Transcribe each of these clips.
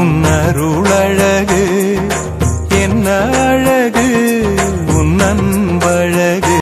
உன்னருளழகு என்ன அழகு உன் அன்பழகு.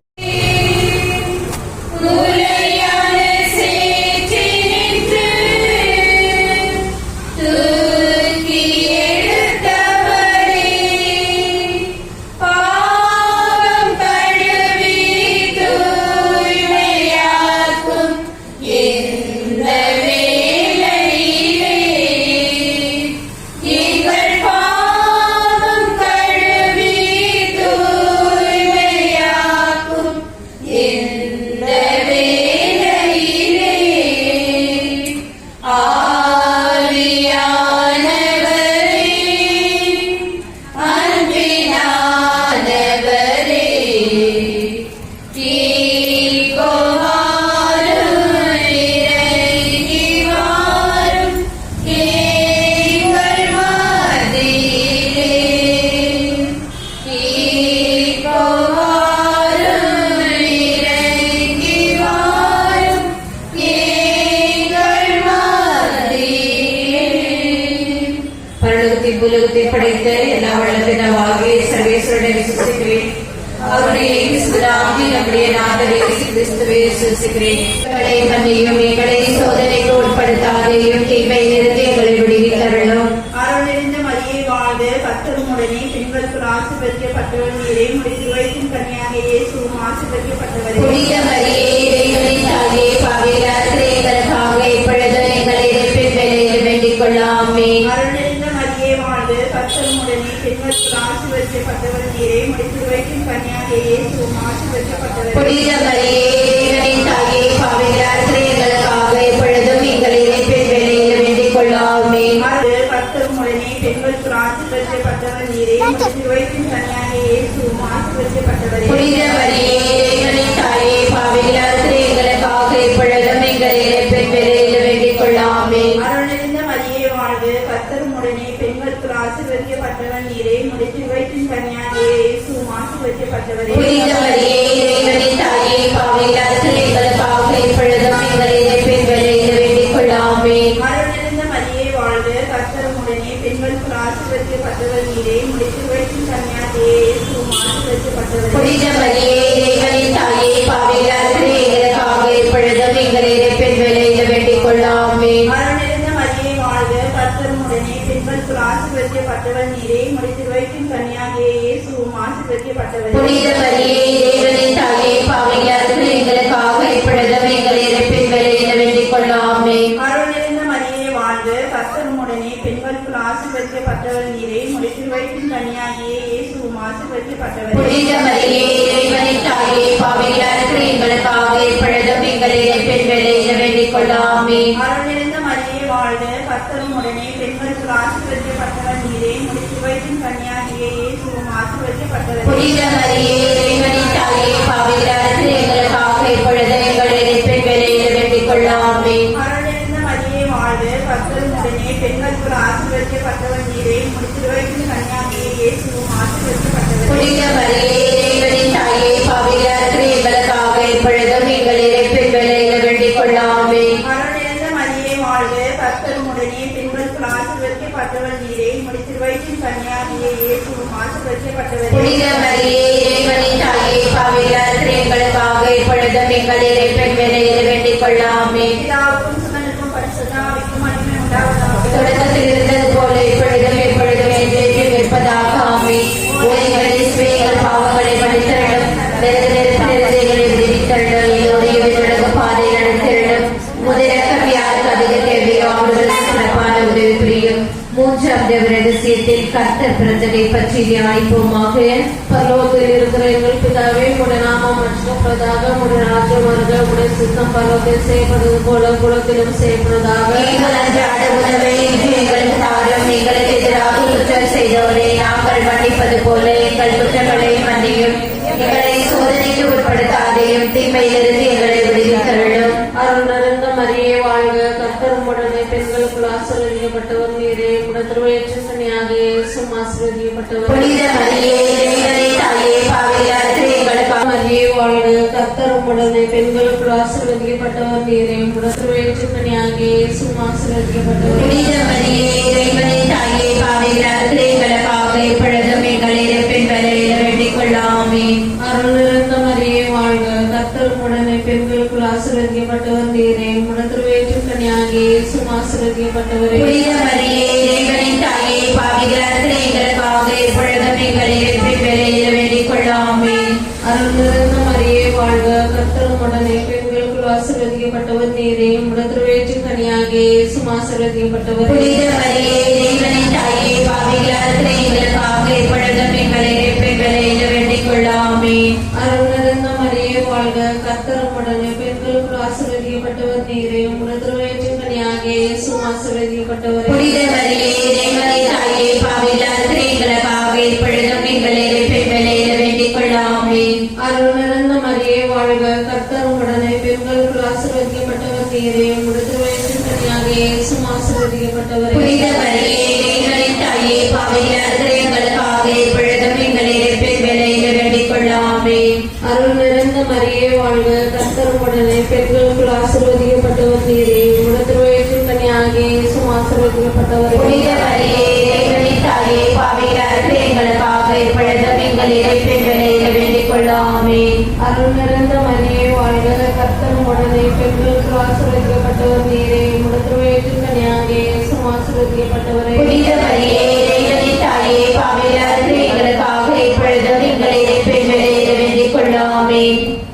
உலகத்தை படைத்த எல்லா வல்லபிதாவாகிய சர்வேஸ்வரனை விசுவசிக்கிறேன். அவருடைய நம்முடைய நாதரை கிறிஸ்துவை விசுவசிக்கிறேன். எங்களை மன்னியும், எங்களை சோதனைக்கு உட்படுத்தாதையும், தீமையிலிருந்து எங்களை விடுவித்தருளும். அருளிருந்த மரியே வாழ்க, கர்த்தர் உம்முடனே, பெண்களுக்கு ஆசீர்வதிக்கப்பட்டவர் நீரே, உம்முடைய திருவயிற்றின் கன்னியாக இயேசுவும் ஆசீர்வதிக்கப்பட்டவரே. புனித மரியே, இறைவனின் தாயே, பாவிகளாகிய எங்களுக்காக இப்பொழுதும் எங்கள் இறப்பின் வேளையில் வேண்டிக் கொள்ளும். ஆமென். அருளிருந்த மரியே வாழ்க, கர்த்தர் உம்முடனே, பெண்களுக்கு ஆசீர்வதிக்கப்பட்டவர் நீரே, உம்முடைய திருவயிற்றின் கன்னியாக இயேசுவும் ஆசீர்வதிக்கப்பட்டவரே. புனித மரியே, இறைவனின் தாயே, பாவிகளாகிய எங்களுக்காக இப்பொழுதும் எங்கள் இறப்பின் வேளையில் வேண்டிக் கொள்ளும். ஆமென். கர்த்தர் உம்முடனே, பெண்களுக்கு ஆசீர்வதிக்கப்பட்டவர் நீரே, உம்முடைய திருவயிற்றின் கன்னியாக இயேசுவும் ஆசீர்வதிக்கப்பட்டவரே. புனித மரியே, இறைவனின் தாயே, பாவிகளாகிய எங்களுக்காக இப்பொழுதும் எங்கள் இறப்பின் வேளையில் வேண்டிக் கொள்ளும். ஆமென். அருளிருந்த மரியே வாழ்க, கர்த்தர் உம்முடனே, பெண்களுக்கு ஆசீர்வதிக்கப்பட்டவர் நீரே, உம்முடைய திருவயிற்றின் கன்னியாக இயேசுவும் ஆசீர்வதிக்கப்பட்டவரே. புனித மரியே, இறைவனின் தாயே, பாவிகளாகிய எங்களுக்காக இப்பொழுதும் எங்கள் இறப்பின் வேளையில் வேண்டிக் கொள்ளும். ஆமென். அருளிருந்த மரியே வாழ்க, கர்த்தர் உம்முடனே, பெண்களுக்கு ஆசீர்வதிக்கப்பட்டவர் நீரே, உம்முடைய திருவயிற்றின் கன்னியாக இயேசுவும் ஆசீர்வதிக்கப்பட்டவரே. புனித மரியே, இறைவனின் தாயே, பாவிகளாகிய எங்களுக்காக இப்பொழுதும் எங்கள் இறப்பின் வேளையில் வேண்டிக் கொள்ளும். ஆமென். அருளிருந்த மரியே வாழ்க, கர்த்தர் உம்முடனே, பெண்களுக்கு ஆசீர்வதிக்கப்பட்டவர் நீரே, உம்முடைய திருவயிற்றின் கன்னியாக இயேசுவும் ஆசீர்வதிக்கப்பட்டவரே. புனித மரியே, இறைவனின் தாயே, பாவிகளாகிய எங்களுக்காக இப்பொழுதும் எங்கள் இறப்பின் வேளையில் வேண்டிக் கொள்ளும். ஆமென். அருளிருந்த மரியே வாழ்க, கர்த்தர் உம்முடனே, பெண்களுக்கு ஆசீர்வதிக்கப்பட்டவர் நீரே, உம்முடைய திருவயிற்றின் கன்னியாக இயேசுவும் ஆசீர்வதிக்கப்பட்டவரே. புனித மரியே, இறைவனின் தாயே, பாவிகளாகிய எங்களுக்காக இப்பொழுதும் எங்கள் இறப்பின் வேளையில் வேண்டிக் கொள்ளும். ஆமென். அருளிருந்த மரியே வாழ்க, கர்த்தர் உம்முடனே, பெண்களுக்கு ஆசீர்வதிக்கப்பட்டவர் நீரே, உம்முடைய திருவயிற்றின் கன்னியாக இயேசுவும் ஆசீர்வதிக்கப்பட்டவரே. புனித மரியே, இறைவனின் தாயே, பாவிகளாகிய எங்களுக்காக இப்பொழுதும் எங்கள் இறப்பின் வேளையில் வேண்டிக் கொள்ளும். ஆமென். அருளிருந்த மரியே வாழ்க, கர்த்தர் உம்முடனே, பெண்களுக்கு ஆசீர்வதிக்கப்பட்டவர் நீரே, உம்முடைய திருவயிற்றின் கன்னியாக இயேசுவும் ஆசீர்வதிக்கப்பட்டவரே. புனித மரியே, இறைவனின் தாயே, பாவிகளாகிய எங்களுக்காக இப்பொழுதும் எங்கள் இறப்பின் வேளையில் வேண்டிக் கொள்ளும். ஆமென். அருளிருந்த மரியே வாழ்க, கர்த்தர் உம்முடனே, பெண்களுக்கு ஆசீர்வதிக்கப்பட்டவர் நீரே, உம்முடைய திருவயிற்றின் கன்னியாக இயேசுவும் ஆசீர்வதிக்கப்பட்டவரே. புனித மரியே, இறைவனின் தாயே, பாவிகளாகிய எங்களுக்காக இப்பொழுதும் எங்கள் இறப்பின் வேளையில் வேண்டிக் கொள்ளும். ஆமென். பிதாவுக்கும் சுதனுக்கும் பரிசுத்த ஆவிக்கும் மகிமை உண்டாவதாக. தொடக்கத்தில் இருந்தது போல இப்பொழுதும் எப்பொழுதும் என்றென்றும் இருப்பதாக. ஆமென். எங்கள் பாவங்களை மன்னித்தருளும், நெருப்பிலிருந்து எங்களை விடுவித்தருளும், எல்லோரையும் பாதை நடத்திருளும். முதலிரக்கம் யாருக்கு அதிக தேவையோ அவர்களுக்கு சிறப்பான உதவி புரியும். மூன்றாம் தேவ ரகசியத்தில் கர்த்தர் பிறந்ததை பற்றி தியானிப்போமாக. பரலோகத்தில் இருக்கிற எங்கள் பிதாவே, உடைய நாமம் மற்றதாக, உடைய ராஜ்யம் வருக, உடைய சித்தம் பரலோகத்தில் செய்யப்படுவது போல குலத்திலும் செய்யப்படுவதாக. எங்கள் அன்றாட உணவை இன்று எங்களுக்கு தாரும். எங்களுக்கு எதிராக குற்றம் செய்தவரை நாங்கள் மன்னிப்பது போல எங்கள் குற்றங்களை மன்னியும். எங்களை சோதனைக்கு உட்படுத்தாதையும், தீமையிலிருந்து எங்களை விடுவித்தருளும். அருள் நிறைந்த மரியே வாழ்க, கர்த்தர் உம்முடனே, பெண்களுக்குள் ஆசீர்வதிக்கப்பட்டவர் நீரே, உடைய திருவயிற்றின் கன்னியாக இயேசுவும் ஆசீர்வதிக்கப்பட்டவர். புனித மரியே, இறைவனின் தாயே, பாவிகளாகிய எங்களுக்காக மரியே வாழ்க, கர்த்தர் உம்முடனே, பெண்களுக்குள் ஆசீர்வதிக்கப்பட்டவர் நீரே, உடைய திருவயிற்றின் கன்னியாக இயேசுவும் ஆசீர்வதிக்கப்பட்டவரே. புனித மரியே இறைவனின் தாயே பாவிகளாகிய எங்களுக்காக இப்பொழுதும் எங்கள் இறப்பின் வேளையில் வேண்டிக் கொள்ளாமே. அருள் நிறைந்த மரியே வாழ்க, கர்த்தர் உடனே பெண்களுக்குள் ஆசீர்வதிக்கப்பட்டவர் நீரே. உம்முடைய திருவயிற்றின் கனியாகிய இயேசுவும் ஆசீர்வதிக்கப்பட்டவரே. புனித மரியே இறைவனின் தாயே பாவிகளாகிய எங்களுக்காக இப்பொழுதும் எங்கள் இறப்பின் வேளையில் வேண்டிக் கொள்ளாமே. அருள் நிறைந்த மரியே வாழ்க, கர்த்தர் உடனே பெண்களுக்குள் ஆசீர்வதிக்கப்பட்டவர் நீரே. உம்முடைய திருவயிற்றின் கனியாகிய இயேசுவும் ஆசீர்வதிக்கப்பட்டவரே. புனித மரியே இறைவனின் தாயே பாவிகளாகிய எங்களுக்காக இப்பொழுதும் எங்கள் இறப்பின் வேளையில் வேண்டிக் கொள்ளாமே. அருள் நிறைந்த மரியே வாழ்க, கர்த்தர் உடனே பெண்களுக்குள் ஆசீர்வதிக்கப்பட்டவர் நீரே. உம்முடைய திருவயிற்றின் கனியாகிய இயேசுவும் ஆசீர்வதிக்கப்பட்டவரே. புனித மரியே இறைவனின் தாயே பாவிகளாகிய எங்களுக்காக இப்பொழுதும் எங்கள் இறப்பின் வேளையில் வேண்டிக் கொள்ளாமே. அருள் நிறைந்த மரியே வாழ்க, கர்த்தர் உடனே பெண்களுக்குள் ஆசீர்வதிக்கப்பட்டவர் நீரே. உம்முடைய திருவயிற்றின் கனியாகிய இயேசுவும் ஆசீர்வதிக்கப்பட்டவரே. புனித மரியே இறைவனின் தாயே பாவிகளாகிய எங்களுக்காக இப்பொழுதும் எங்கள் இறப்பின் வேளையில் வேண்டிக் கொள்ளாமே. அருள் நிறைந்த மரியே வாழ்க, கர்த்தர் உடனே பெண்களுக்குள் ஆசீர்வதிக்கப்பட்டவர் நீரே. உம்முடைய திருவயிற்றின் கனியாகிய இயேசுவும் ஆசீர்வதிக்கப்பட்டவரே. புனித மரியே இறைவனின் தாயே பாவிகளாகிய எங்களுக்காக இப்பொழுதும் எங்கள் இறப்பின் வேளையில் வேண்டிக் கொள்ளாமே. அருள் நிறைந்த மரியே வாழ்க, கர்த்தர் உடனே பெண்களுக்குள் ஆசீர்வதிக்கப்பட்டவர் நீரே. உம்முடைய திருவயிற்றின் கனியாகிய இயேசுவும் ஆசீர்வதிக்கப்பட்டவரே. புனித மரியே இறைவனின் தாயே பாவிகளாகிய எங்களுக்காக இப்பொழுதும் எங்கள் இறப்பின் வேளையில் வேண்டிக் கொள்ளாமே.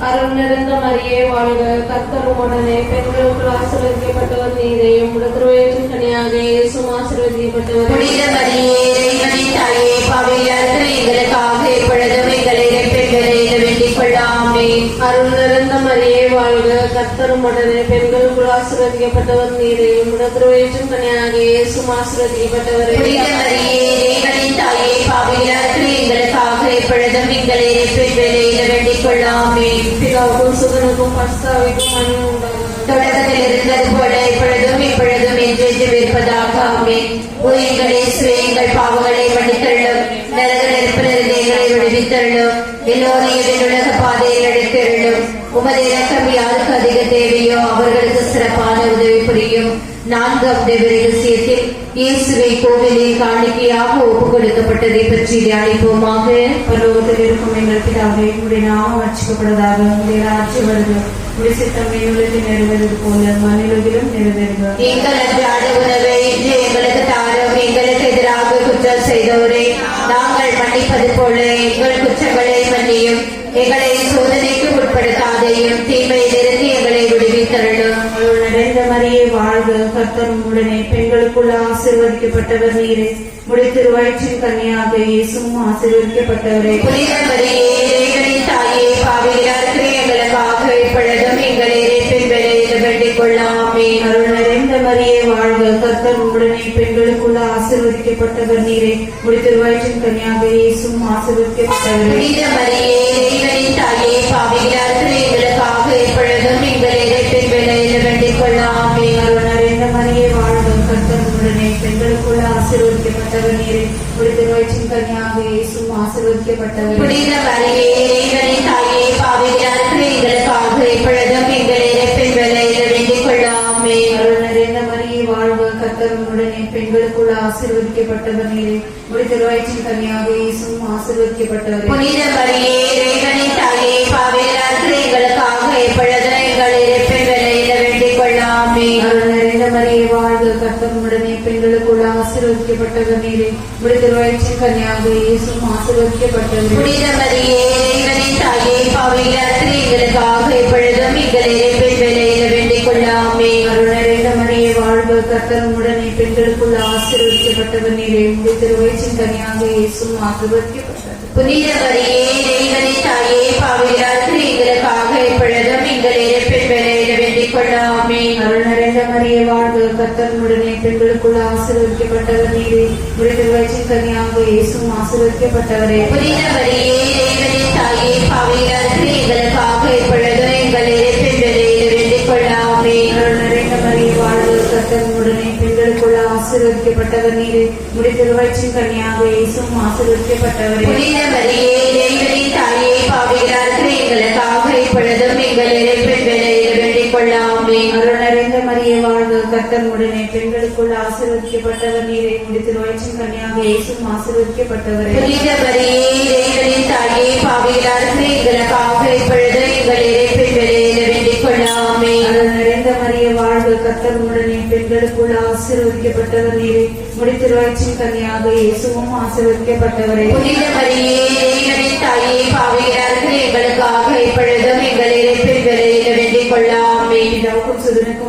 அருள் நிறைந்த மரியே வாழ்க, கர்த்தர் உடனே பெண்களுக்குள் ஆசீர்வதிக்கப்பட்டவர் நீரே. உம்முடைய திருவயிற்றின் கனியாகிய இயேசுவும் ஆசீர்வதிக்கப்பட்டவரே. புனித மரியே இறைவனின் தாயே பாவிகளாகிய எங்களுக்காக இப்பொழுதும் எங்கள் இறப்பின் வேளையில் வேண்டிக் கொள்ளாமே. அருள் நிறைந்த மரியே வாழ்க, கர்த்தர் உடனே பெண்களுக்குள் ஆசீர்வதிக்கப்பட்டவர் நீரே. உம்முடைய திருவயிற்றின் கனியாகிய இயேசுவும் ஆசீர்வதிக்கப்பட்டவரே. புனித மரியே இறைவனின் தாயே பாவிகளாகிய எங்களுக்காக இப்பொழுதும் எங்கள் இறப்பின் வேளையில் வேண்டிக் கொள்ளாமே. பிதாவுக்கும் சுதனுக்கும் பரிசுத்தாவிக்கும் மகிமை உண்டாகுக. தொடக்கத்தில் இருந்தது போல இப்பொழுதும் இப்பொழுதும் என்றென்றும் இருப்பதாக ஆமென். ஓ எங்கள் இயேசுவே, எங்கள் பாவங்களை மன்னித்தருளும், நரக நெருப்பிலிருந்து எங்களை விடுவித்தருளும், எல்லோரையும் விண்ணுலக பாதையில் எடுத்தருளும். உமது இரக்கம் யாருக்கு அதிக தேவையோ அவர்களுக்கு சிறப்பான உதவி புரியும். நான்காம் ரகசியத்தில் இயேசுவை கோவிலில் காணிக்கையாக ஒப்புக் கொடுக்கப்பட்டதை பற்றி தியானிப்போமாக. பரலோகத்தில் இருக்கும் எங்கள் பிதாவே, உம்முடைய நாமம் அர்ச்சிக்கப்படுவதாக. உம்முடைய ராஜ்யம் வருக. உம்முடைய சித்தம் விண்ணுலகில் நிறைவேறுவது போல மண்ணுலகிலும் நிறைவேறுக. எங்கள் அன்றாட உணவை இன்று எங்களுக்கு தாரும். எங்களுக்கு எதிராக குற்றம் செய்தோரை நாங்கள் மன்னிப்பது போல எங்கள் குற்றங்களை மன்னியும். எங்களை சோதனைக்கு உட்படுத்தாதையும் தீமையிலிருந்து எங்களை விடுவித்தருளும். அருள் நிறைந்த மரியே வாழ்க, கர்த்தர் உம்முடனே பெண்களுக்குள்ள ஆசீர்வதிக்கப்பட்டவர் நீரே. உம்முடைய திருவயிற்றின் கன்னியாகிய இயேசுவும் ஆசீர்வதிக்கப்பட்டவரே. புனித மரியே இறைவனின் தாயே பாவிகளாகிய எங்களுக்காக இப்பொழுதும் எங்கள் இறப்பின் வேளையில் வேண்டிக் கொள்ளாமே. அருள் நிறைந்த மரியே வாழ்க, கர்த்தர் உம்முடனே பெண்களுக்குள்ள ஆசீர்வதிக்கப்பட்டவர் நீரே. உம்முடைய திருவயிற்றின் கன்னியாகிய இயேசுவும் ஆசீர்வதிக்கப்பட்டவரே. புனித மரியே இறைவனின் தாயே பாவிகளாகிய எங்களுக்காக இப்பொழுதும் எங்கள் இறப்பின் வேளையில் வேண்டிக் கொள்ளாமே. அருள் நிறைந்த மரியே வாழ்க, கர்த்தர் உம்முடனே பெண்களுக்குள்ள ஆசீர்வதிக்கப்பட்டவர் நீரே. உம்முடைய திருவயிற்றின் கன்னியாகிய இயேசுவும் ஆசீர்வதிக்கப்பட்டவரே. புனித மரியே இறைவனின் தாயே பாவிகளாகிய எங்களுக்காக இப்பொழுதும் எங்கள் இறப்பின் வேளையில் வேண்டிக் கொள்ளாமே. அருள் நிறைந்த மரியே வாழ்க, கர்த்தர் உம்முடனே பெண்களுக்குள்ள ஆசீர்வதிக்கப்பட்டவர் நீரே. உம்முடைய திருவயிற்றின் கன்னியாகிய இயேசுவும் ஆசீர்வதிக்கப்பட்டவரே. புனித மரியே இறைவனின் தாயே பாவிகளாகிய எங்களுக்காக இப்பொழுதும் எங்கள் இறப்பின் வேளையில் வேண்டிக் கொள்ளாமே. அருள் நிறைந்த மரியே வாழ்க, கர்த்தர் உம்முடனே பெண்களுக்குள்ள ஆசீர்வதிக்கப்பட்டவர் நீரே. உம்முடைய திருவயிற்றின் கன்னியாகிய இயேசுவும் ஆசீர்வதிக்கப்பட்டவரே. புனித மரியே இறைவனின் தாயே பாவிகளாகிய எங்களுக்காக இப்பொழுதும் எங்கள் இறப்பின் வேளையில் வேண்டிக் கொள்ளாமே. அருள் நிறைந்த மரியே வாழ்க, கர்த்தர் உம்முடனே பெண்களுக்குள்ள ஆசீர்வதிக்கப்பட்டவர் நீரே. உம்முடைய திருவயிற்றின் கன்னியாகிய இயேசுவும் ஆசீர்வதிக்கப்பட்டவரே. புனித மரியே இறைவனின் தாயே பாவிகளாகிய எங்களுக்காக இப்பொழுதும் எங்கள் இறப்பின் வேளையில் வேண்டிக் கொள்ளாமே. அருள் நிறைந்த மரியே வாழ்க, கர்த்தர் உம்முடனே பெண்களுக்குள்ள ஆசீர்வதிக்கப்பட்டவர் நீரே. உம்முடைய திருவயிற்றின் கன்னியாகிய இயேசுவும் ஆசீர்வதிக்கப்பட்டவரே. புனித மரியே இறைவனின் தாயே பாவிகளாகிய எங்களுக்காக இப்பொழுதும் எங்கள் இறப்பின் வேளையில் வேண்டிக் கொள்ளாமே. அருள் நிறைந்த மரியே வாழ்க, கர்த்தர் உம்முடனே பெண்களுக்குள்ள ஆசீர்வதிக்கப்பட்டவர் நீரே. உம்முடைய திருவயிற்றின் கன்னியாகிய இயேசுவும் ஆசீர்வதிக்கப்பட்டவரே. புனித மரியே இறைவனின் தாயே பாவிகளாகிய எங்களுக்காக இப்பொழுதும் எங்கள் இறப்பின் வேளையில் வேண்டிக் கொள்ளாமே. அருள் நிறைந்த மரியே வாழ்க, கர்த்தர் உடனே பெண்களுக்குள் ஆசீர்வதிக்கப்பட்டவர் நீரே. முடித்து வயிற்றின் கன்னியாக இயேசுவும் ஆசீர்வதிக்கப்பட்டவரே. புனித மரியே இறைவனின் தாயே பாவிகளாக எங்களுக்காக இப்பொழுது எங்கள் இறைப்பின் வேளையில வேண்டிக் கொள்ளாமே. அருள் நிறைந்த மரியே வாழ்க, கர்த்தர் உடனே பெண்களுக்குள் ஆசீர்வதிக்கப்பட்டவர் நீரே. முடித்து வயிற்றின் கன்னியாக இயேசுவும் ஆசீர்வதிக்கப்பட்டவரே. புனித மரியே இறைவனின் தாயே பாவிகளாக எங்களுக்காக இப்பொழுதும் எங்கள் இறைப்பின் வேளையில வேண்டிக் கொள்ளாமே. பிதாவுக்கும் சுதனுக்கும்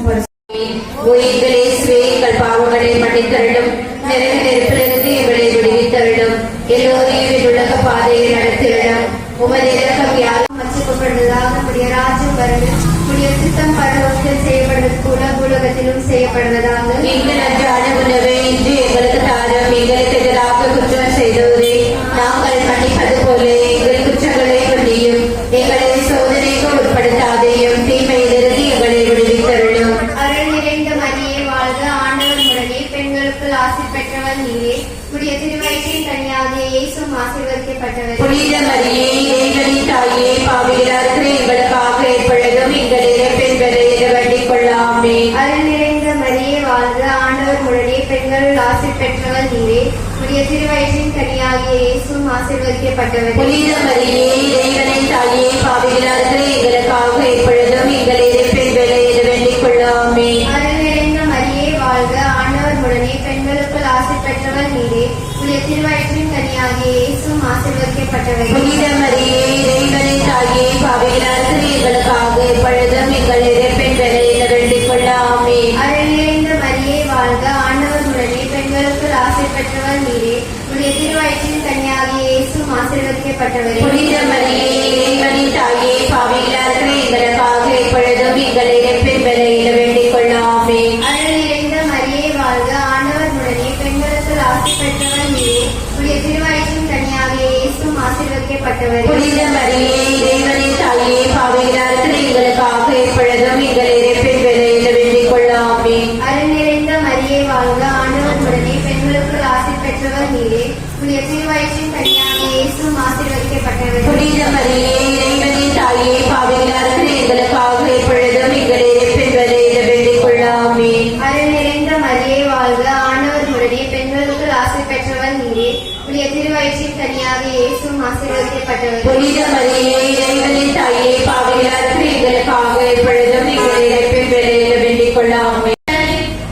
உயிர்களே எங்கள் பாவங்களை மன்னித்தருளும், நரக நெருப்பிலிருந்து எங்களை விடுவித்தருளும், எல்லோரையும் உலக பாதையில் நடத்திவிடும். உமது இரக்கம் யாரும் வச்சுக்கப்படுவதாக நம்முடைய ராஜ்யம் வருகிறது. நம்முடைய சித்தம் பரலோகத்தில் செய்யப்படுவது போல உலகத்திலும் செய்யப்படுவதாக. எங்கள் அன்றாட உணவை இன்று எங்களுக்கு தாரும். எங்களுக்கு எதிராக குற்றம் செய்தோரே நாங்கள் மன்னிப்பது போல எங்கள் குற்றங்களை மன்னியும். எங்களை சோதனைக்கு உட்படுத்தாதையும் தீமையிலிருந்து எங்களை விடுவித்தருளும். அருள் நிறைந்த மரியே வாழ்க, ஆண்டவர் முடனே பெண்களுக்குள் ஆசி பெற்றவர் நீரே. உடைய திருவயிற்றின் கன்னியாகிய இயேசுவும் ஆசீர்வதிக்கப்பட்டவர். புனித மரியே இறைவனின் தாயே பாவிகளாக எங்களுக்காக இப்பொழுதும் எங்கள் இறைப்பின் வேளையில வேண்டிக் கொள்ளாமே. அருள் நிறைந்த மரியே வாழ்க, ஆண்டவர் முடனே பெண்களுள் ஆசி பெற்றவர் நீரே. உடைய திருவயிற்றின் கன்னியாகிய இயேசுவும் ஆசீர்வதிக்கப்பட்டவர். புனித மரியே இறைவனின் தாயே பாவிகளாக எங்களுக்காக இப்பொழுதும் எங்கள் இறைப்பின் வேளையில வேண்டிக் கொள்ளாமே. அருள் நிறைந்த மரியே வாழ்க, ஆண்டவர் முடனே பெண்களுக்குள் ஆசி பெற்றவர் நீரே. உடைய திருவயிற்றின் கன்னியாகிய இயேசுவும் ஆசீர்வதிக்கப்பட்டவர். புனித மரியே இறைவனின் தாயே பாவிகளாக எங்களுக்காக இப்பொழுதும் எங்கள் இறைப்பின் வேளையில வேண்டிக் கொள்ளாமே. அருள் நிறைந்த மரியே வாழ்க, ஆண்டவர் முடனே பெண்களுக்குள் ஆசி பெற்றவர் நீரே. உடைய திருவயிற்றின் கன்னியாகிய இயேசுவும் ஆசீர்வதிக்கப்பட்டவர். புனித மரியே இறைவனின் தாயே பாவிகளாக எங்களுக்காக இப்பொழுதும் எங்கள் இறைப்பின் வேளையில வேண்டிக் கொள்ளாமே. அருள் நிறைந்த மரியே வாழ்க, ஆண்டவர் முடனே பெண்களுக்குள் ஆசி பெற்றவர் நீரே. உடைய திருவயிற்றின் கன்னியாகிய இயேசுவும் ஆசீர்வதிக்கப்பட்டவர். புனித மரியே இறைவனின் தாயே பாவிகளாக எங்களுக்காக இப்பொழுதும் எங்கள் இறைப்பின் வேளையில வேண்டிக் கொள்ளாமே. அருள் நிறைந்த மரியே வாழ்க, ஆண்டவர் முடனே பெண்களுக்குள் ஆசி பெற்றவர் நீரே. உடைய திருவயிற்றின் கன்னியாகிய இயேசுவும் ஆசீர்வதிக்கப்பட்டவர். புனித மரியே இறைவனின் தாயே பாவிகளாக எங்களுக்காக இப்பொழுதும் எங்கள் இறைப்பின் வேளையில வேண்டிக் கொள்ளாமே. அருள் நிறைந்த மரியே வாழ்க, ஆண்டவர் முடனே பெண்களுக்குள் ஆசி பெற்றவர் நீரே. உடைய திருவயிற்றின் கன்னியாகிய இயேசுவும் ஆசீர்வதிக்கப்பட்டவர். புனித மரியே இறைவனின் தாயே பாவிகளாக எங்களுக்காக இப்பொழுதும் எங்கள் இறைப்பின் வேளையில வேண்டிக் கொள்ளாமே.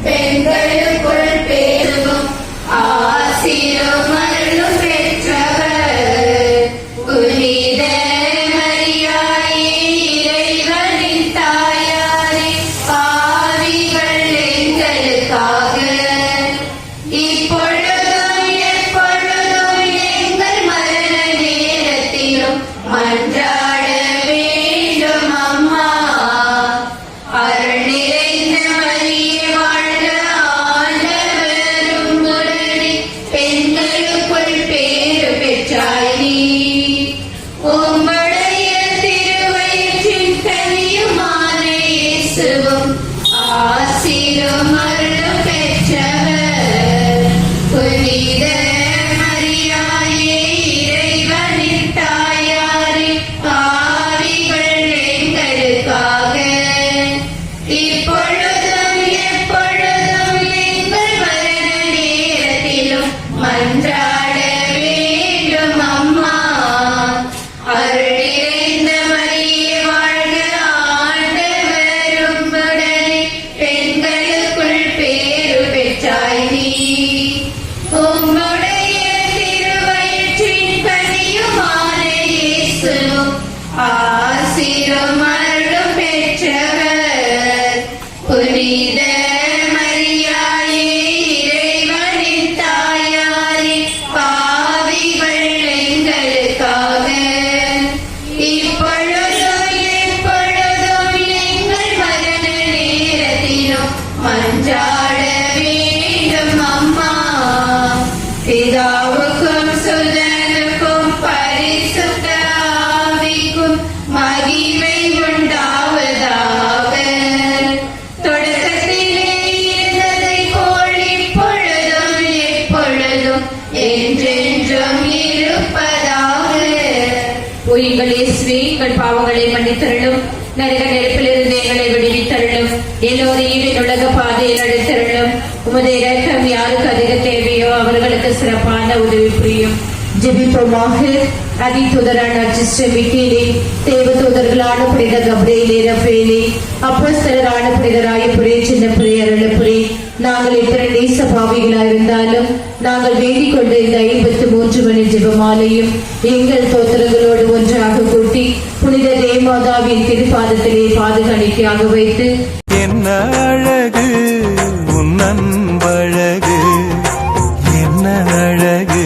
பெண்களுக்குள் பேரும் ஆசீரும் அருளும் பெற்றவர் புனித மரியாயே இறைவனின் தாயாரே, பாவிகள் எங்களுக்காக இப்பொழுதும் எப்பொழுதும் எங்கள் மரண நேரத்திலும் மன்றாட வேண்டும் அம்மா. அருள் நிறைந்த மரியே வாழ்க, ஆண்டவர் உம்முடனே பெண்களுக்குள் பேறு பெற்றாய் நீ. உம்முடைய திருவயிற்றின் கனியுமான இயேசுவும் ஆசீரும் அருளும் பெற்றவர். புனித மரியாயே இறைவனின் தாயாரே, பாவிகள் எங்களுக்காக இப்பொழுதும் எப்பொழுதும் எங்கள் மரண நேரத்திலும் மன்றாட வேண்டும் அம்மா. அருள் நிறைந்த மரியே வாழ்க, ஆண்டவர் உம்முடனே பெண்களுக்குள் பேறு பெற்றாய் நீ. உம்முடைய திருவயிற்றின் கனியுமான இயேசுவும் ஆசீரும் அருளும் பெற்றவர். புனித மரியாயே இறைவனின் தாயாரே, பாவிகள் எங்களுக்காக இப்பொழுதும் எப்பொழுதும் எங்கள் மரண நேரத்திலும் மன்றாட வேண்டும் அம்மா. பிதாவுக்கும் சுதனுக்கும் பரிசுத்த ஆவிக்கும் மகிமை உண்டாவதாக. தொடக்கத்திலே இருந்ததை போல் இப்பொழுதும் எப்பொழுதும் என்றென்றும் இருப்பதாக. உயிர்களே எங்கள் பாவங்களை மன்னித்தருளும், நரக நெருப்பிலிருந்து எங்களை விடுவித்தருளும். எல்லோரையும் உலக பாதையில் அழைத்தருளும். உமது இரக்கம் யாருக்கு அதிக தேவையோ அவர்களுக்கு சிறப்பான உதவி புரியும். ஜெபிப்போமாக. அதிதூதரான அச்சிஸ்டர் மிக்கேலே, தேவதூதர்களான புனித கப்ரியேலே, ரஃபேலே, அப்போஸ்தலரான புனித ராயபுரே, சின்னப்புரே, அருளப்புரே, நாங்கள் எத்தனை நேச பாவிகளாயிருந்தாலும் நாங்கள் வேண்டிக் கொண்ட இந்த 53 மணி ஜெபமாலையும் எங்கள் தோத்திரங்களோடு ஒன்றாக கூட்டி புனித தேவமாதாவின் திருப்பாதத்திலே பாதுகாணிக்கையாக வைத்து என்ன அழகு உன் அன்பழகு, என்ன அழகு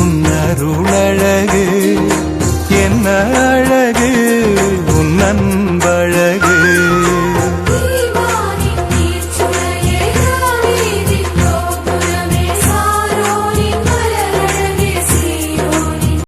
உன் அருளழகு, என்ன